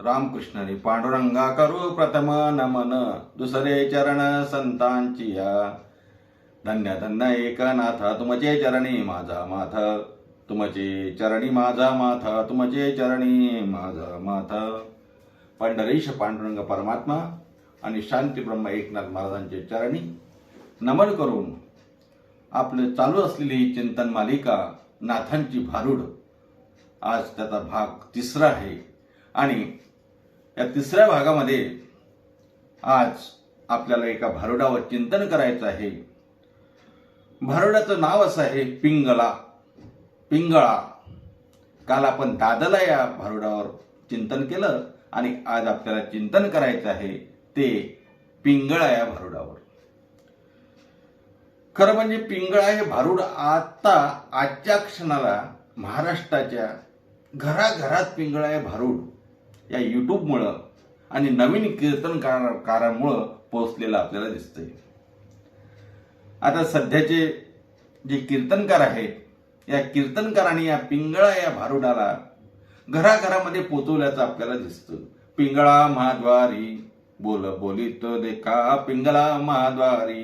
रामकृष्णरी पांडुरंगा करू प्रथम नमन, दुसरे चरण संतांची या. धन्य धन्य एकनाथ तुमचे चरणी माझा माथ, तुमचे चरणी माझा माथ, तुमचे चरणी माझा माथ. पंढरीश पांडुरंग परमात्मा आणि शांती ब्रह्म एकनाथ महाराजांचे चरणी नमन करून आपले चालू असलेली चिंतन मालिका नाथांची भारुड, आज त्याचा भाग 3 आहे. आणि या 3ऱ्या भागामध्ये आज आपल्याला एका भारुडावर चिंतन करायचं आहे. भारुडाचं नाव असं आहे पिंगळा. पिंगळा. काल आपण दादला या भारुडावर चिंतन केलं आणि आज आपल्याला चिंतन करायचं आहे ते पिंगळा या भारुडावर. खरं म्हणजे पिंगळा हे भारुड आता आजच्या क्षणाला महाराष्ट्राच्या घराघरात पिंगळा हे भारुड या युट्यूबमुळं आणि नवीन कीर्तनकारांमुळं पोहोचलेलं आपल्याला दिसतंय. आता सध्याचे जे कीर्तनकार आहेत, या कीर्तनकारांनी या पिंगळा या भारुडाला घराघरामध्ये पोचवल्याचं आपल्याला दिसतं. पिंगळा महाद्वारी बोल बोलितो देखा, पिंगळा महाद्वारी,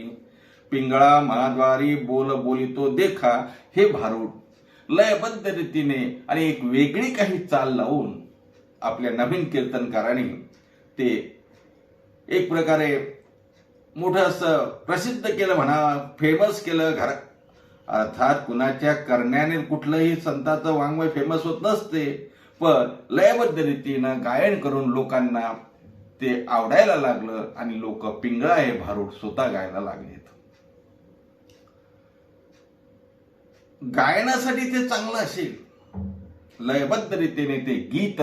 पिंगळा महाद्वारी बोल बोलितो देखा हे भारुड लयबद्ध रीतीने आणि एक वेगळी काही चाल लावून आपल्या नवीन कीर्तनकारांनी ते एक प्रकारे मोठं असं प्रसिद्ध केलं म्हणा, फेमस केलं. अर्थात कुणाच्या करण्याने कुठलंही संतांचं वाङ्मय फेमस होत नसते, पण लयबद्ध रीतीनं गायन करून लोकांना ते आवडायला लागलं आणि लोक पिंगळा हे भारुड स्वतः गायला लागलेत. गायनासाठी ते चांगलं असेल, लयबद्ध रीतीने ते गीत,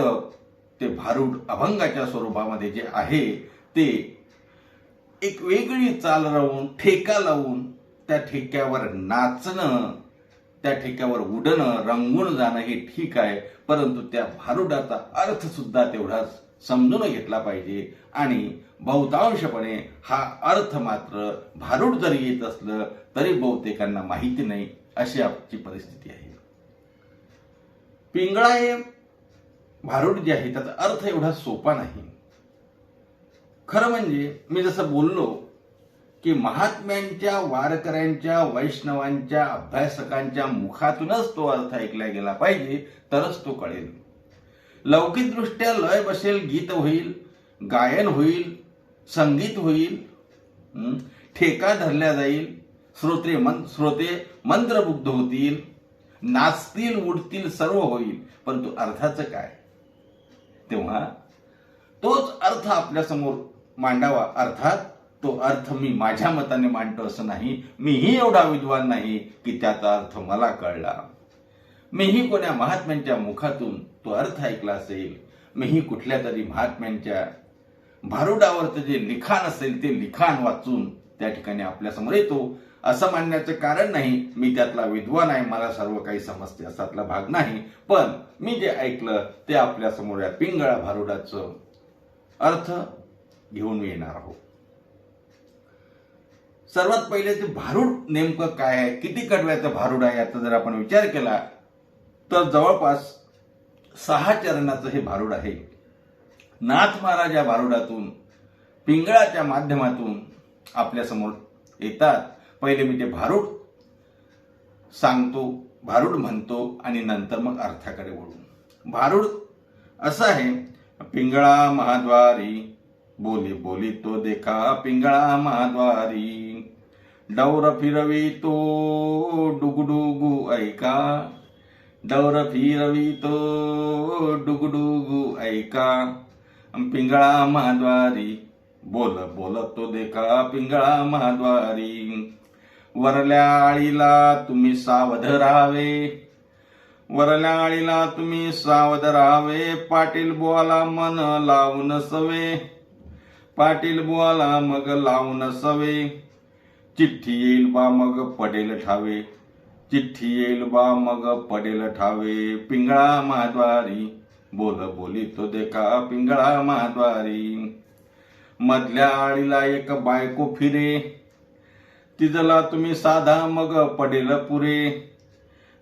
ते भारुड अभंगाच्या स्वरूपामध्ये जे आहे ते एक वेगळी चाल लावून, ठेका लावून त्या ठेक्यावर नाचणं, त्या ठेक्यावर उडणं, रंगून जाणं हे ठीक आहे, परंतु त्या भारुडाचा अर्थ सुद्धा तेवढाच समजून घेतला पाहिजे. आणि बहुतांशपणे हा अर्थ मात्र भारुड जरी येत असलं तरी बहुतेकांना माहिती नाही, अशी आजची परिस्थिती आहे. पिंगळा हे भारुड जे आहे त्याचा अर्थ एवढा सोपा नाही. खरं म्हणजे मी जसं बोललो की महात्म्यांच्या, वारकऱ्यांच्या, वैष्णवांच्या, अभ्यासकांच्या मुखातूनच तो अर्थ ऐकला गेला पाहिजे, तरच तो कळेल. लौकिकदृष्ट्या लय बसेल, गीत होईल, गायन होईल, संगीत होईल, ठेका धरल्या जाईल, श्रोते मंत्रमुग्ध होतील, नाचतील, उडतील, सर्व होईल, परंतु अर्थाचं काय? तेव्हा तोच अर्थ आपल्या समोर मांडावा. अर्थात तो अर्थ मी माझ्या मताने मांडतो असं नाही. मीही एवढा विद्वान नाही की त्याचा अर्थ मला कळला. मीही कोण्या महात्म्यांच्या मुखातून तो अर्थ ऐकला असेल. मीही कुठल्या तरी महात्म्यांच्या भारुडावरचं जे लिखाण असेल ते लिखाण वाचून त्या ठिकाणी आपल्या समोर येतो. असं मानण्याचं कारण नाही मी त्यातला विद्वान आहे, मला सर्व काही समजते, असातला भाग नाही. पण मी जे ऐकलं ते आपल्या समोर या पिंगळा भारुडाचं अर्थ घेऊन येणार आहोत. सर्वात पहिले ते भारुड नेमकं काय आहे, किती कडव्याचं भारुड आहे याचा जर आपण विचार केला तर जवळपास 6 चरणाचं हे भारुड आहे. नाथ महाराज या भारुडातून पिंगळाच्या माध्यमातून आपल्या समोर येतात. पहिले मी ते भारुड सांगतो, भारुड म्हणतो आणि नंतर मग अर्थाकडे वळू. भारुड असं आहे, पिंगळा महाद्वारी बोली बोली तो देखा, पिंगळा महाद्वारी डौर फिरवी तो डुगडुगू ऐका, डौर फिरवी तो डुगडुगू ऐका, पिंगळा महाद्वारी बोल बोल तो देखा, पिंगळा महाद्वारी वरल्या आळीला तुम्ही सावध राहावे, वरल्या आळीला तुम्ही सावध राहावे, पाटील बुवाला मन लावून सवे, पाटील बुवाला मग लावून सवे, चिठ्ठी येईल बा मग पडेल ठावे, चिठ्ठी येईल बा मग पडेल ठावे, पिंगळा महाद्वारी बोल बोली तो देखा, पिंगळा महाद्वारी मधल्या आळीला एक बायको फिरे, तिजला तुम्ही साधा मग पडेल पुरे,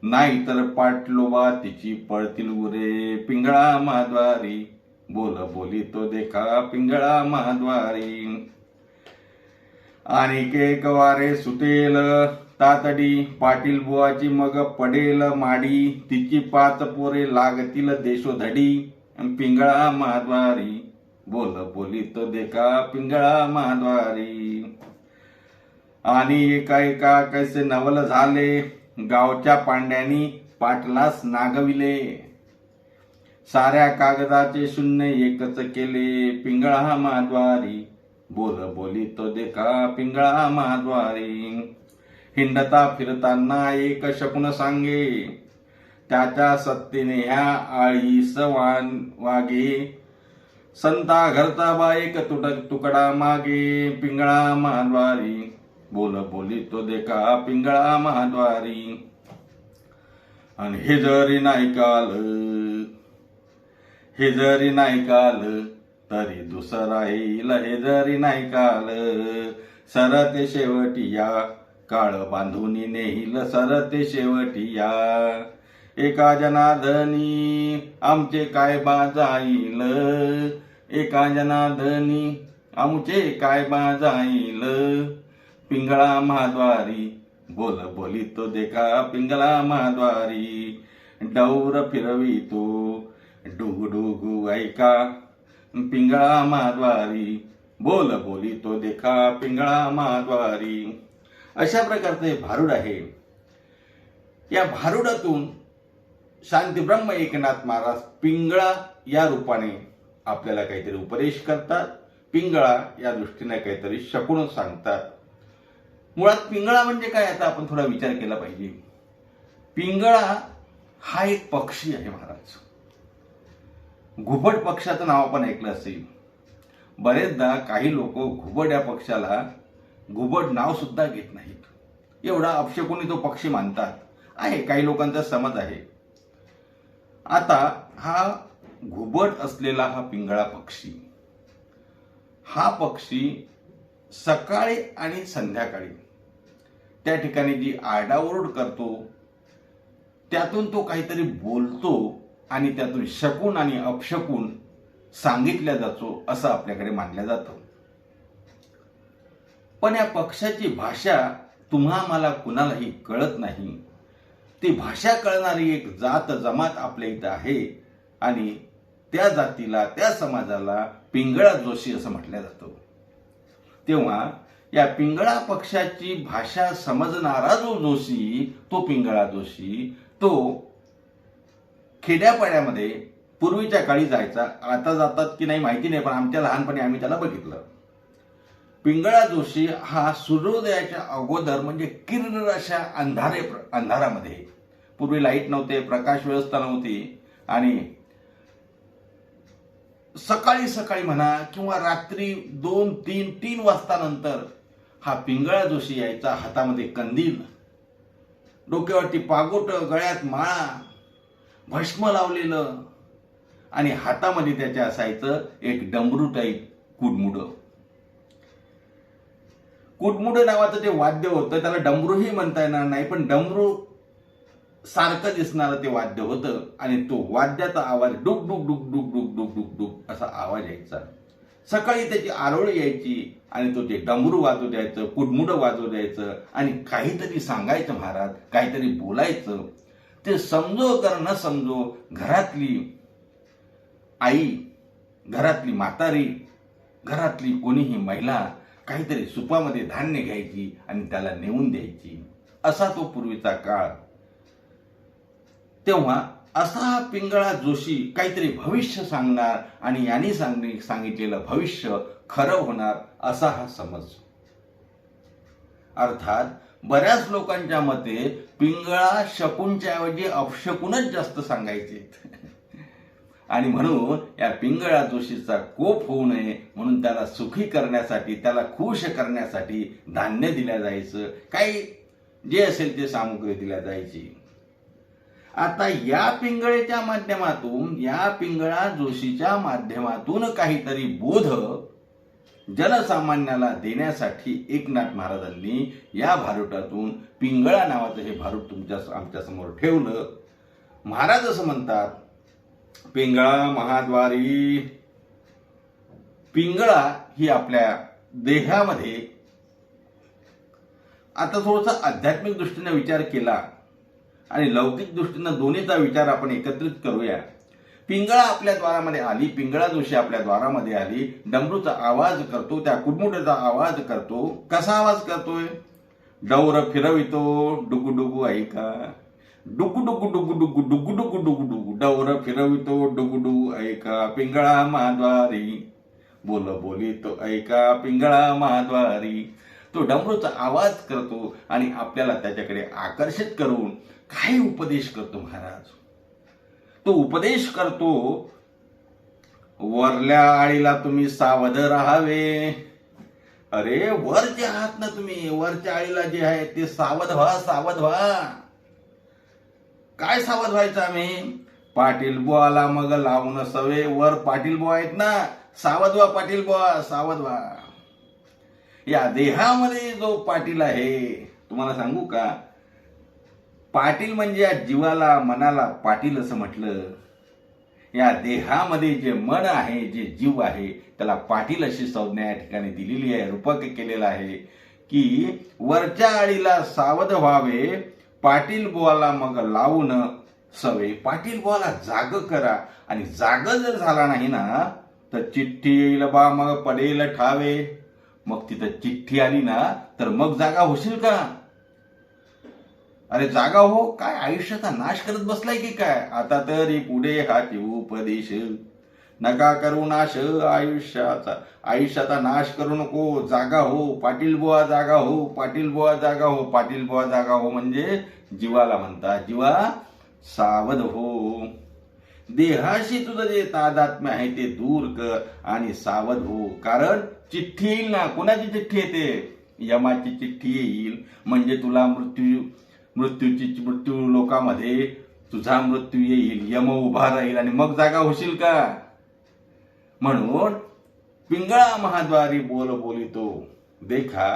नाहीतर पाटलोबा तिची पळतील उरे, पिंगळा महाद्वारी बोल बोली तो देखा पिंगळा महाद्वारी. आणि एक वारे सुटेल तातडी, पाटील बुवाची मग पडेल माडी, तिची 5 पोरे लागतील देशोधडी, पिंगळा महाद्वारी. बोल बोली तो देखा पिंगळा महाद्वारी. आणि एका कैसे नवल झाले, गावच्या पांड्यांनी पाटलास नागविले, साऱ्या कागदाचे शून्य एकच केले, पिंगळा महाद्वारी. बोल बोली तो देखा पिंगळा महाद्वारी. हिंडता फिरताना एक शकुन सांगे, त्याच्या सत्तेने ह्या आळीस वागे, संता घरचा बाईक तुकडा मागे, पिंगळा महाद्वारी. बोल बोली तो देखा पिंगळा महाद्वारी. आणि हे जरी नाही काल तरी दुसरा येईल, हे जरी नाही काल, सरते शेवटी या काळ बांधून नेईल, सरते शेवटी या. एका जनार्दनी आमचे काय बाजाईल, एका जनार्दनी आमचे काय बाजाईल, पिंगळा महाद्वारी. बोल बोली तो देखा पिंगळा महाद्वारी. डौर फिरवितो डुगडुगू ऐका, पिंगळा महाद्वारी. बोल बोली तो देखा पिंगळा महाद्वारी. अशा प्रकारचे हे भारूड आहे. या भारुडातून शांतीब्रह्म एकनाथ महाराज पिंगळा या रूपाने आपल्याला काहीतरी उपदेश करतात, पिंगळा या दृष्टीने काहीतरी शकून सांगतात. मुळात पिंगळा म्हणजे काय, आता आपण थोडा विचार केला पाहिजे. पिंगळा हा एक पक्षी आहे महाराज. घुबड पक्षाचं नाव आपण ऐकलं असेल. बरेचदा काही लोक घुबड या पक्षाला घुबड नाव सुद्धा घेत नाहीत, एवढा अपशकुनी तो पक्षी मानतात. आहे काही लोकांचा समज आहे. आता हा घुबड असलेला हा पिंगळा पक्षी, हा पक्षी सकाळी आणि संध्याकाळी त्या ठिकाणी जी आरडाओरड करतो, त्यातून तो काहीतरी बोलतो आणि त्यातून शकून आणि अपशकून सांगितल्या जातो असं आपल्याकडे मानलं जातं. पण या पक्षाची भाषा तुम्हा मला कुणालाही कळत नाही. ती भाषा कळणारी एक जात जमात आपल्या इथं आहे आणि त्या जातीला, त्या समाजाला पिंगळा जोशी असं म्हटलं जातं. तेव्हा या पिंगळा पक्षाची भाषा समजणारा जो जोशी, तो पिंगळा जोशी, तो खेड्यापाड्यामध्ये पूर्वीच्या काळी जायचा. आता जातात की नाही माहिती नाही, पण आमच्या लहानपणी आम्ही त्याला बघितलं. पिंगळा जोशी हा सूर्योदयाच्या अगोदर म्हणजे किरण अशा अंधारामध्ये, पूर्वी लाईट नव्हते, प्रकाश व्यवस्था नव्हती, आणि सकाळी सकाळी म्हणा किंवा रात्री 2-3 वाजता नंतर हा पिंगळा जोशी यायचा. हातामध्ये कंदील, डोक्यावरती पागोट, गळ्यात माळा, भस्म लावलेलं, आणि हातामध्ये त्याच्या असायचं एक डमरू टाईप कुडमुडं. कुडमुडं नावाचं ते वाद्य होतं. त्याला डमरूही म्हणता येणार नाही, पण डमरू सारखं दिसणारं ते वाद्य होतं. आणि तो वाद्याचा आवाज डुक डुक डुक डुक डुक डुक डुक डुक असा आवाज यायचा. सकाळी त्याची आरोळी यायची आणि तो ते डमरू वाजवू द्यायचं, कुडमुडं वाजवू द्यायचं आणि काहीतरी सांगायचं महाराज, काहीतरी बोलायचं. ते समजो कर न समजो, घरातली आई, घरातली म्हातारी, घरातली कोणीही महिला काहीतरी सुपामध्ये धान्य घ्यायची आणि त्याला नेऊन द्यायची. असा तो पूर्वीचा काळ. तेव्हा असा हा पिंगळा जोशी काहीतरी भविष्य सांगणार आणि यांनी सांगितलेलं भविष्य खरं होणार असा हा समज. अर्थात बऱ्याच लोकांच्या मते पिंगळा शकुनच्या ऐवजी अपशकुनच जास्त सांगायचे. आणि म्हणून या पिंगळा जोशीचा कोप होऊ नये म्हणून त्याला सुखी करण्यासाठी, त्याला खुश करण्यासाठी धान्य दिल्या जायचं, काही जे असेल ते सामुग्री दिल्या जायची. आता या पिंगळेच्या माध्यमातून, या पिंगळा जोशीच्या माध्यमातून काहीतरी बोध जनसामान्याला देण्यासाठी एकनाथ महाराजांनी या भारुडातून पिंगळा नावाचं हे भारूड आमच्या समोर ठेवलं. महाराज असं म्हणतात, पिंगळा महाद्वारी पिंगळा ही आपल्या देहामध्ये, आता थोडासा आध्यात्मिक दृष्टीने विचार केला आणि लौकिक दृष्टीनं दोन्हीचा विचार आपण एकत्रित करूया. पिंगळा आपल्या द्वारामध्ये आली, पिंगळा जोशी आपल्या द्वारामध्ये आली, डमरूचा आवाज करतो, त्या कुडमुड्याचा आवाज करतो. कसा आवाज करतोय? डौर फिरवितो डुगु डुगु ऐका, डुगु डुगु डुगु डुगु डुगु डुगु डुगु डुगु, डौर फिरवितो डुगु डुगु ऐका, पिंगळा महाद्वारी बोल बोलितो ऐका, पिंगळा महाद्वारी. तो डमरूचा आवाज करतो आणि आपल्याला त्याच्याकडे आकर्षित करून काही उपदेश करतो महाराज. तो उपदेश करतो, वरल्या आळीला तुम्ही सावध राहावे. अरे वर जे आहात ना तुम्ही, वरच्या आळीला जे आहे ते सावध व्हा, सावध व्हा. काय सावध व्हायचं आम्ही? पाटील बुवाला मग लावून सवे. वर पाटील बुवा आहेत ना, सावध व्हा पाटील बुवा, सावध व्हा. या देहामध्ये जो पाटील आहे, तुम्हाला सांगू का, पाटील म्हणजे या जीवाला, मनाला पाटील असं म्हटलं. या देहामध्ये जे मन आहे, जे जीव आहे, त्याला पाटील अशी संज्ञा या ठिकाणी दिलेली आहे, रूपक केलेलं आहे की वरच्या आळीला सावध व्हावे, पाटील बुवाला मग लावून सवे. पाटील बुवाला जाग करा, आणि जाग जर झाला नाही ना तर चिठ्ठी येईल बा मग पडेल ठावे. मग तिथं चिठ्ठी आली ना तर मग जागा होशील का? अरे जागा हो, काय आयुष्याचा नाश करत बसलाय की काय? आता तरी पुढे हाची उपदेश, नका करू नाश आयुष्याचा. आयुष्याचा नाश करू नको, जागा हो, पाटील बुवा जागा हो, पाटील बुवा जागा हो. पाटील बुवा जागा हो म्हणजे जीवाला म्हणतात, जीवा सावध हो. देहाशी तुझं जे तादात्म्य आहे ते दूर कर आणि सावध हो. कारण चिठ्ठी येईल ना. कोणाची चिठ्ठी येते? यमाची चिठ्ठी येईल. म्हणजे तुला मृत्यू लोकामध्ये तुझा मृत्यू येईल, यम उभा राहील आणि मग जागा होशील का? म्हणून पिंगळा महाद्वारी बोल बोलितो देखा.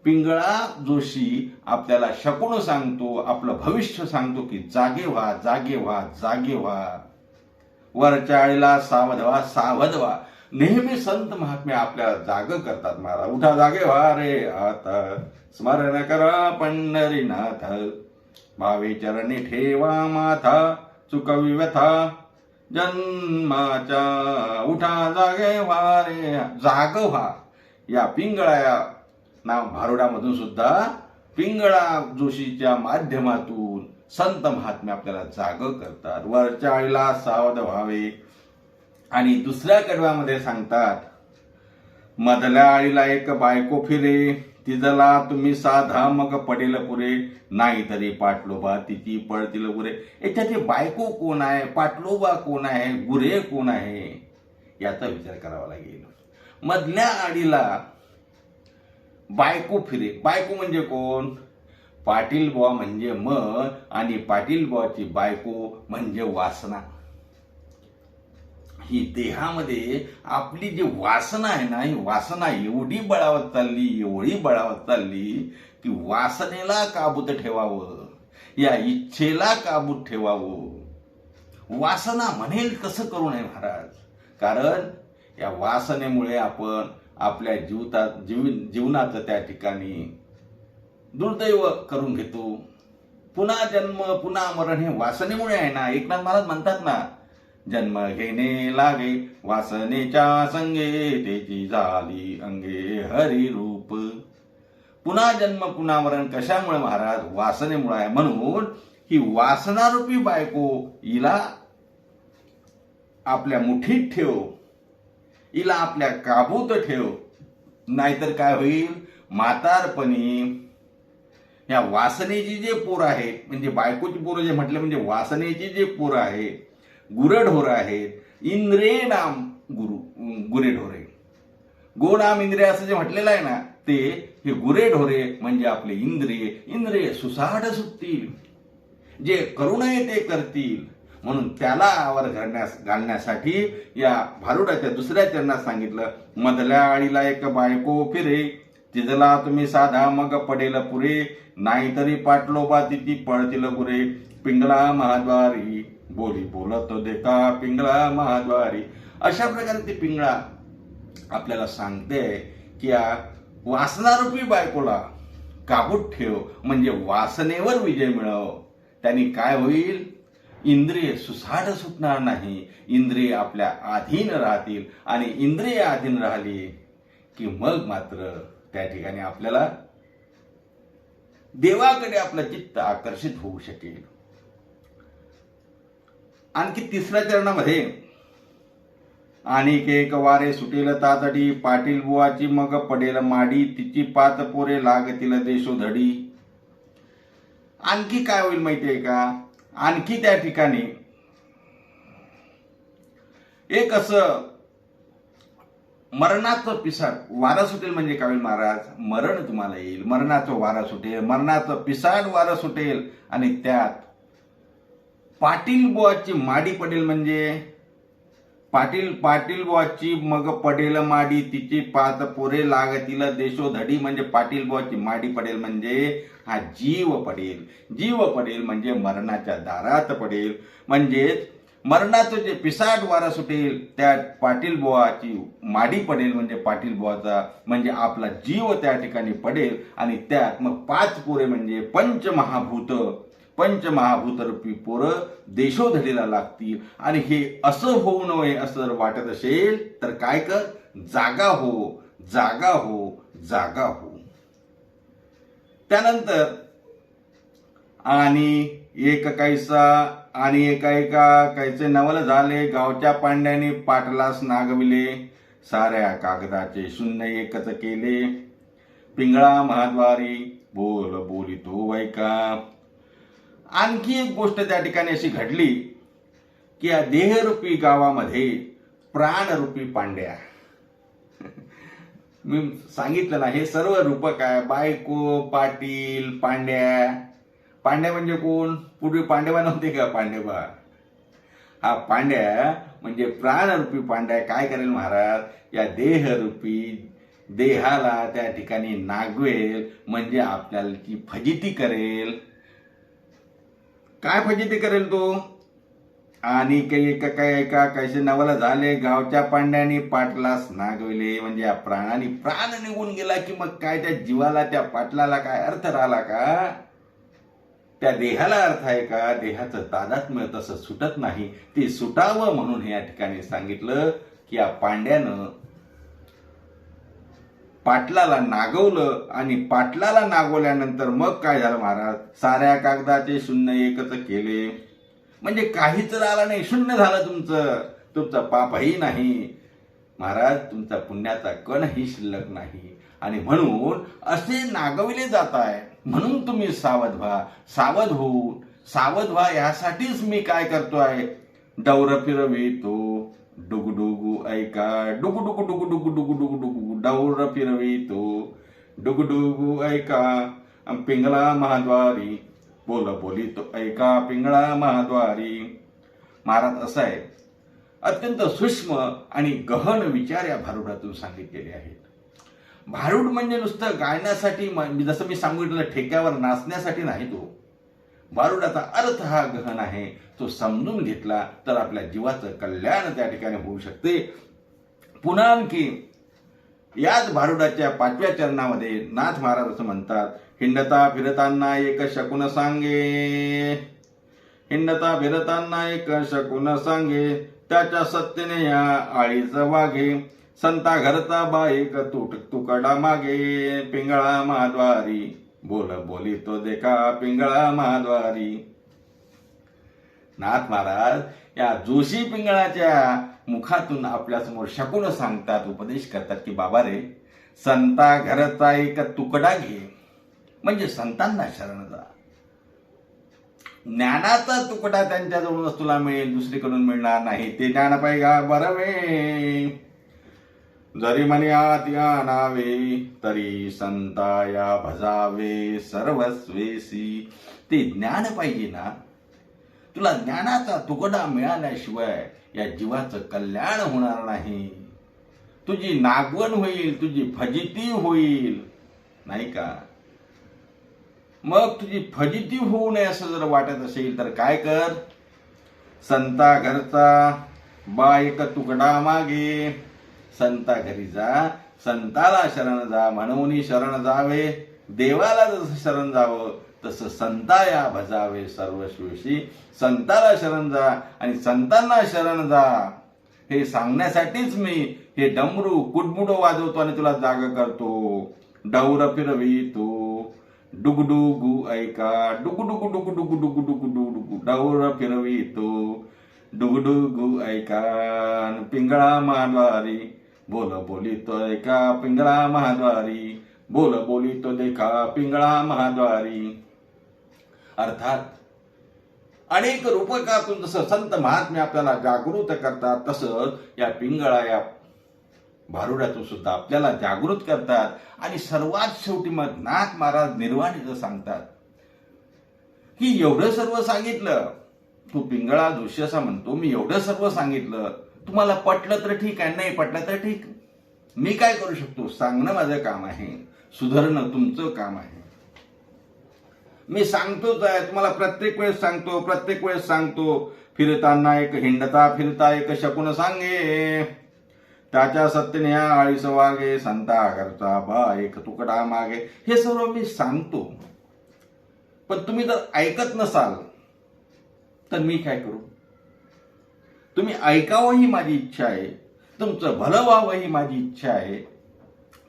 पिंगळा जोशी आपल्याला शकून सांगतो, आपलं भविष्य सांगतो की जागे व्हा, जागे व्हा, जागे व्हा. वरच्या आळीला सावध व्हा, सावध व्हा. नेहमी संत महात्मे आपल्याला जाग करतात. महाराज उठा, जागे व्हा रे आता, स्मरण करा पंढरीनाथ, भावे चरणी ठेवा माथा, चुकवी व्यथा जन्माच्या. उठा, जागे व्हा रे, जाग व्हा. या पिंगळा नाव भारुडामधून सुद्धा पिंगळा जोशीच्या माध्यमातून संत महात्मे आपल्याला जाग करतात. वरच्या आळीला सावध व्हावे. आणि दुसऱ्या कडव्यामध्ये सांगतात, मधल्या आळीला एक बायको फिरे, तिजला तुम्ही साधा मग पडेल पुरे, नाहीतरी पाटलोबा तिची पळतील गुरे. याच्यात बायको कोण आहे, पाटलोबा कोण आहे, गुरे कोण आहे, याचा विचार करावा लागेल. मधल्या आळीला बायको फिरे. बायको म्हणजे कोण? पाटील बुवा म्हणजे मन, आणि पाटील बुवाची बायको म्हणजे वासना. ही देहामध्ये आपली जी वासना आहे ना, ही वासना एवढी बळावत चालली, एवढी बळावत चालली की वासनेला काबूत ठेवावं, या इच्छेला काबूत ठेवावं. वासना म्हणेल कसं करू नये महाराज. कारण या वासनेमुळे आपण आपल्या जीवनाचं त्या ठिकाणी दुर्दैव करून घेतो. पुन्हा जन्म पुन्हा मरण हे वासनेमुळे आहे ना. एकनाथ महाराज म्हणतात ना, जन्म घेणे लागे वासनेच्या संगे, त्याची झाली अंगे हरी रूप. पुन्हा जन्म पुन्हा मरण कशामुळे महाराज? वासनेमुळे आहे. म्हणून ही वासनारूपी बायको हिला आपल्या मुठीत ठेव, हिला आपल्या काबूत ठेव. नाहीतर काय होईल? म्हातारपणी या वासनेची जे पोरं आहे, म्हणजे बायकोची पोरं जे म्हटलं, म्हणजे वासनेची जे पोरं आहे, गुरढोर आहेत, इंद्रे नाम गुरेढोरे, गो नाम इंद्रिय असं जे म्हटलेलं आहे ना, ते हे गुरेढोरे म्हणजे आपले इंद्रिय सुसाट सुटतील, जे करू नये ते करतील. म्हणून त्याला आवर घालण्यासाठी या भारुडाच्या दुसऱ्या चरणात सांगितलं, मधल्या आळीला एक बायको फिरे, तिजला तुम्ही साधा मग पडेल पुरे, नाहीतरी पाटलोबा तिची पळतील गुरे. पिंगळा महाद्वारी बोली बोलत देखा, पिंगळा महाद्वारी. अशा प्रकारे ते पिंगळा आपल्याला सांगते की या वासनारूपी बायकोला काबूत ठेव, म्हणजे वासनेवर विजय मिळव. त्यांनी काय होईल? इंद्रिय सुसाट सुटणार नाही, इंद्रिय आपल्या अधीन राहतील. आणि इंद्रिय अधीन राहिली की मग मात्र त्या ठिकाणी आपल्याला देवाकडे आपलं चित्त आकर्षित होऊ शकेल. आणखी तिसऱ्या चरणामध्ये, आणिक एक वारे सुटेल तातडी, पाटील बुवाची मग पडेल माडी, तिची पात पोरे लागतील देशोधडी. आणखी काय होईल माहितीये का? आणखी त्या ठिकाणी एक असं मरणाचं पिसाट वारा सुटेल. म्हणजे काय होईल महाराज? मरण तुम्हाला येईल, मरणाचं वारा सुटेल, मरणाचं पिसाट वारा सुटेल. आणि त्यात पाटील बुवाची माडी पडेल. म्हणजे पाटील बुवाची मग पडेल माडी, तिची पाच पोरे लागतील देशोधडी. म्हणजे पाटील बुवाची माडी पडेल म्हणजे हा जीव पडेल. जीव पडेल म्हणजे मरणाच्या दारात पडेल. म्हणजेच मरणाचं जे पिसाट वारा सुटेल त्या पाटील बुवाची माडी पडेल. म्हणजे पाटील बुवाचा म्हणजे आपला जीव त्या ठिकाणी पडेल. आणि त्यात मग पाच पोरे म्हणजे पंचमहाभूत रूपी पोरं देशोधडीला लागतील. आणि हे असं होऊ नये असं जर वाटत असेल तर काय कर? जागा हो, जागा हो, जागा हो. त्यानंतर आणि एक कैसा आणि एका कैसे नवल झाले, गावच्या पांड्याने पाटलास नागविले, साऱ्या कागदाचे शून्य एकच केले, पिंगळा महाद्वारी बोल बोलितो वैका. आणखी एक गोष्ट त्या ठिकाणी अशी घडली की या देहरूपी गावामध्ये प्राणरूपी पांड्या, मी सांगितलं ना हे सर्व रूपक आहे. बायको, पाटील, पांड्या. पांड्या म्हणजे कोण? पूर्वी पांडेबा नव्हते का? पांडेबा हा पांड्या म्हणजे प्राणरूपी पांड्या काय करेल महाराज? या देहरूपी देहाला त्या ठिकाणी नागवेल. म्हणजे आपल्याला ती फजिती करेल. काय फजिती करेल तो? आणि एका कैसे नवल झाले, गावच्या पांड्याने पाटलास नागविले. म्हणजे या प्राणाने प्राण निघून गेला की मग काय त्या जीवाला, त्या पाटलाला काय अर्थ राहिला का? त्या देहाला अर्थ आहे का? देहाचं तादात्म्य तसं सुटत नाही. ते सुटावं म्हणून हे या ठिकाणी सांगितलं की या पांड्यानं पाटलाला नागवलं. आणि पाटलाला नागवल्यानंतर मग काय झालं महाराज? साऱ्या कागदाचे शून्य एकच केले. म्हणजे काहीच राहिलं नाही, शून्य झालं तुमचं पापही नाही महाराज, तुमचा पुण्याचा कणही शिल्लक नाही. आणि म्हणून असे नागविले जात आहे. म्हणून तुम्ही सावध व्हा. सावध व्हा यासाठीच मी काय करतोय? डौर फिरवितो डुगडुगू ऐका, डुगडुगू डुगडुगू डुगडुगू डुगू, डौर फिरवितो डुगडुगू ऐका, पिंगला महाद्वारी बोल बोलितो ऐका, पिंगळा महाद्वारी. महाराज असं आहे, अत्यंत सूक्ष्म आणि गहन विचार या भारुडातून सांगितलेले आहेत. भारुड म्हणजे नुसतं गायण्यासाठी, जसं मी सांगितलं ठेक्यावर नाचण्यासाठी नाही. तो भारुडाचा अर्थ हा गहन आहे. तो समजून घेतला तर आपल्या जीवाचं कल्याण त्या ठिकाणी होऊ शकते. पुन्हा आणखी याच भारुडाच्या 5व्या चरणामध्ये नाथ महाराज असं म्हणतात, हिंडता फिरताना एक शकुन सांगे, हिंडता फिरताना एक शकुन सांगे, त्याच्या सत्तेने या आळीच वागे, संता घरचा बाईक तुकडा मागे, पिंगळा महाद्वारी बोल बोली तो देखा, पिंगळा महाद्वारी. नाथ महाराज या जोशी पिंगळाच्या मुखातून आपल्यासमोर शकुन सांगतात, उपदेश करतात की बाबा रे, संता घरचा एक तुकडा घे. म्हणजे संतांना शरण जा. ज्ञानाचा तुकडा त्यांच्याजवळूनच तुला मिळेल, दुसरीकडून मिळणार नाही. ते ज्ञान पाहिगा बरवे, जरी म्हणे आत या नावे, तरी संताया भजावे सर्वस्वेसी. ते ज्ञान पाहिजे ना. तुला ज्ञानाचा तुकडा मिळाल्याशिवाय या जीवाचं कल्याण होणार नाही. तुझी नागवण होईल, तुझी फजिती होईल, नाही का? मग तुझी फजिती होऊ नये असं जर वाटत असेल तर काय कर? संता घरचा बा एक तुकडा मागे, संता घरी जा, संताला शरण जा, म्हणून शरण जावे. देवाला जसं शरण जावं तसं संताया भजावे सर्वस्वीशी. संताला शरण जा आणि संतांना शरण जा, हे सांगण्यासाठीच मी हे डमरू कुडमुडो वाजवतो आणि तुला जाग करतो. डौर फिरवितो डुगडुगू ऐका, डुगडुगू डुगडुगू डुगडुगू डुगडुगू. डौर फिरवितो डुगडुगू ऐका, पिंगळा महाद्वारी बोल बोलितो ऐका. पिंगळा महाद्वारी बोल बोलितो देखा, पिंगळा महाद्वारी. अर्थात अनेक रूपकातून जसं संत महात्मे आपल्याला जागृत करतात, तसं या पिंगळा या भारुडातून सुद्धा आपल्याला जागृत करतात. आणि सर्वात शेवटी मग नाथ महाराज निर्वाणीचं सांगतात की एवढं सर्व सांगितलं, तू पिंगळा दृश्यसा म्हणतो, मी एवढं सर्व सांगितलं, तुम्हाला पटलं तर ठीक आहे, नाही पटलं तर ठीक. मी काय करू शकतो? सांगणं माझं काम आहे, सुधारणं तुमचं काम आहे. मी सांगतोच आहे, तुम्हाला प्रत्येक वेळेस सांगतो. फिरताना एक हिंडता फिरता एक शकून सांगे, त्याच्या सत्यने आळीस वागे. संता घरचा बा एक तुकडा मागे. हे सर्व मी सांगतो, पण तुम्ही जर ऐकत नसाल तर मी काय करू? तुम्ही ऐकावं ही माझी इच्छा आहे, तुमचं भलं व्हावं ही माझी इच्छा आहे.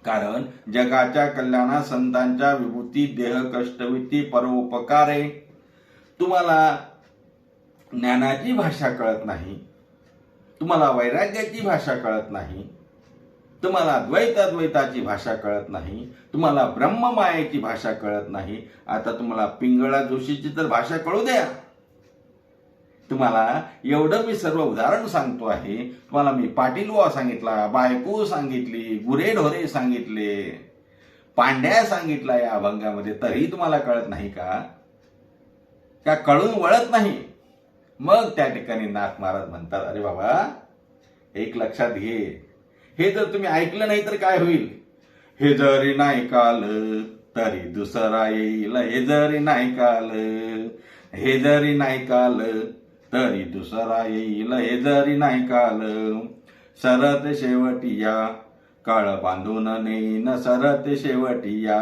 कारण जगाच्या कल्याणा संतांच्या विभूती देह कष्टविती परोपकारे. तुम्हाला ज्ञानाची भाषा कळत नाही, तुम्हाला वैराग्याची भाषा कळत नाही, तुम्हाला द्वैताची भाषा कळत नाही, तुम्हाला ब्रह्ममायेची भाषा कळत नाही. आता तुम्हाला पिंगळा जोशीची तर भाषा कळू द्या. तुम्हाला एवढं मी सर्व उदाहरण सांगतो आहे. तुम्हाला मी पाटीलवा सांगितला, बायको सांगितली, गुरेढोरे सांगितले, पांड्या सांगितला या अभंगामध्ये, तरी तुम्हाला कळत नाही का? कळून वळत नाही? मग त्या ठिकाणी नाथ महाराज म्हणतात, अरे बाबा एक लक्षात घे, हे जर तुम्ही ऐकलं नाही तर काय होईल? हे जरी नाही काल तरी दुसरा येईल. हे जरी नाही काल, हे जरी नाही काल तरी दुसरा येईल. हे जरी नाही काल. सरत शेवटिया काळ बांधून नेईन. सरत शेवटिया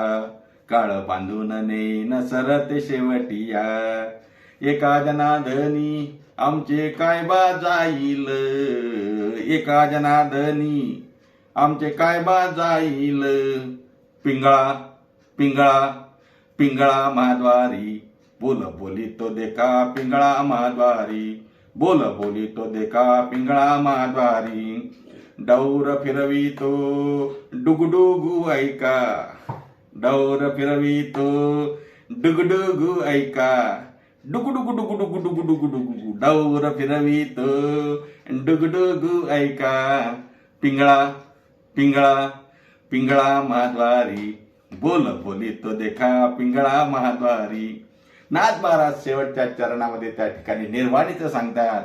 काळ बांधून नेईन. सरत शेवटिया एका जनार्दनी आमचे काय बा जाईल. एका जनार्दनी आमचे काय बा जाईल. पिंगळा पिंगळा पिंगळा महाद्वारी बोल बोली तो देखा. पिंगळा महाद्वारी बोल बोली तो देखा. पिंगळा महाद्वारी डौर फिरवितो डुगडुगू ऐका. डौर फिरवितो डुगडुगू ऐका. डुगडुगु डुगडुगु डुगडुगु डुगडुगु डौर फिरवितो डुगडुगु ऐका. पिंगळा पिंगळा पिंगळा महाद्वारी बोल बोली तो देखा. पिंगळा महाद्वारी. नाथ महाराज शेवटच्या चरणामध्ये त्या ठिकाणी निर्वाणीचं सांगतात.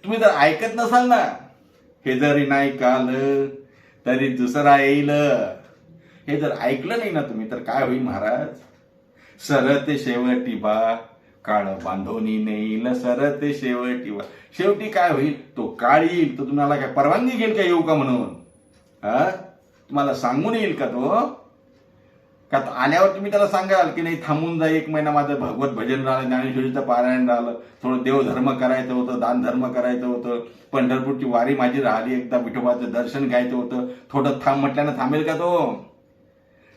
तुम्ही जर ऐकत नसाल ना, हे जरी नाही काल तरी दुसरा येईल, हे जर ऐकलं नाही ना तुम्ही, तर काय होईल महाराज? सरते शेवटी बा काळ बांधोनी नेईल. सरते शेवटी बा. शेवटी काय होईल? तो काळ येईल. तो तुम्हाला काय परवानगी घेईल का येऊ का म्हणून? तुम्हाला सांगून येईल का तो? का आल्यावर तुम्ही त्याला सांगाल की नाही थांबून जा, 1 महिना माझं भगवत भजन राहिलं, ज्ञानेश्वरीचं पारायण राहिलं, थोडं देवधर्म करायचं होतं, दान धर्म करायचं होतं, पंढरपूरची वारी माझी राहिली, एकदा विठोबाचं दर्शन घ्यायचं होतं, थोडं थांब म्हटल्यानं थांबेल का तो?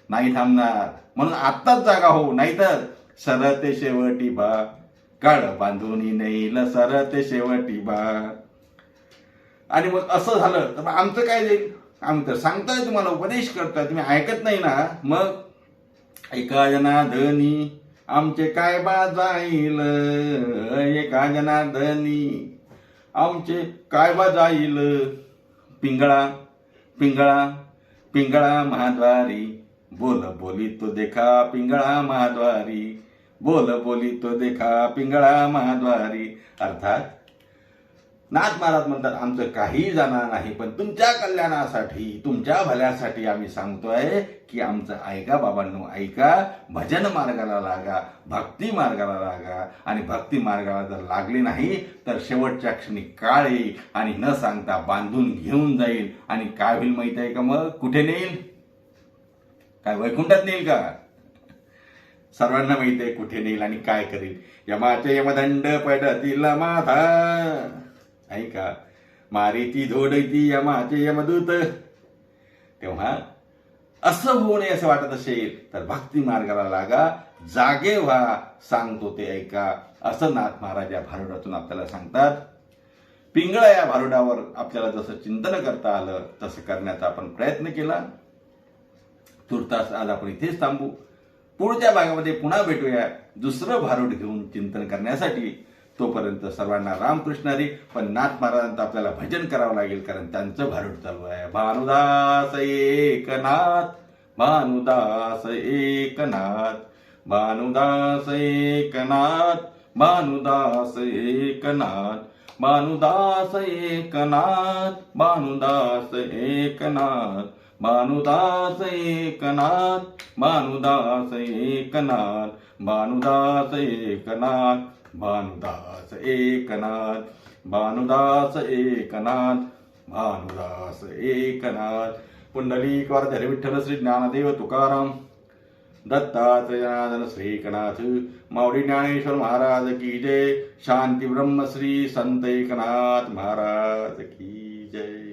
नाही थांबणार. म्हणून आत्ताच जागा हो, नाहीतर सरते शेवटी बा काळ बांधून नेईल. सरते शेवटी बा. आणि मग असं झालं तर आमचं काय जाईल? आम्ही तर सांगतोय, तुम्हाला उपदेश करतोय, तुम्ही ऐकत नाही ना. मग एका जनार्दनी आमचे काय बा जाईल. एका जनार्दनी आमचे काय बा जाईल. पिंगळा पिंगळा पिंगळा महाद्वारी बोल बोली तो देखा. पिंगळा महाद्वारी बोल बोली तो देखा. पिंगळा महाद्वारी. अर्थात नाथ महाराज म्हणतात आमचं काही जाणार नाही, पण तुमच्या कल्याणासाठी तुमच्या भल्यासाठी आम्ही सांगतोय की आमचं ऐका बाबांनो, ऐका. भजन मार्गाला लागा, भक्ती मार्गाला लागा. आणि भक्ती मार्गाला जर लागले नाही तर शेवटच्या क्षणी काळ येईल आणि न सांगता बांधून घेऊन जाईल. आणि काय होईल माहित आहे का? मग कुठे नेईल? काय वैकुंठात नेईल का? सर्वांना माहित आहे कुठे नेईल आणि काय करेल. यमाचे यमदंड पडतील माथा, ऐका. मारीची धोडती यमाचे यमदूत. तेव्हा असं होऊ नये असं वाटत असेल तर भक्ती मार्गाला लागा, जागे व्हा, सांगतो ते ऐका. असं नाथ महाराज या भारुडातून आपल्याला सांगतात. पिंगळा या भारुडावर आपल्याला जसं चिंतन करता आलं तसं करण्याचा आपण प्रयत्न केला. तुर्तास आज आपण इथेच थांबू. पुढच्या भागामध्ये पुन्हा भेटूया दुसरं भारूड घेऊन चिंतन करण्यासाठी. तोपर्यंत सर्वांना रामकृष्ण हरी. पण नाथ महाराजांचं आपल्याला भजन करावं लागेल, कारण त्यांचं भारूड चालू आहे. भानुदास एकनाथ, भानुदास एकनाथ, भानुदास एकनाथ, भानुदास एकनाथ, भानुदास एकनाथ, भानुदास एकनाथ, भानुदास एकनाथ, भानुदास एकनाथ, भानुदास एकनाथ, भानुदास एकनाथ, भानुदास एकनाथ, भानुदास एकनाथ. पुंडलिक वरदहरी विठ्ठल श्री ज्ञानदेव तुकाराम, दत्तात्रय जनार्दन श्री एकनाथ, माऊली ज्ञानेश्वर महाराज की जय. शांती ब्रह्म श्री संत एकनाथ महाराज की जय.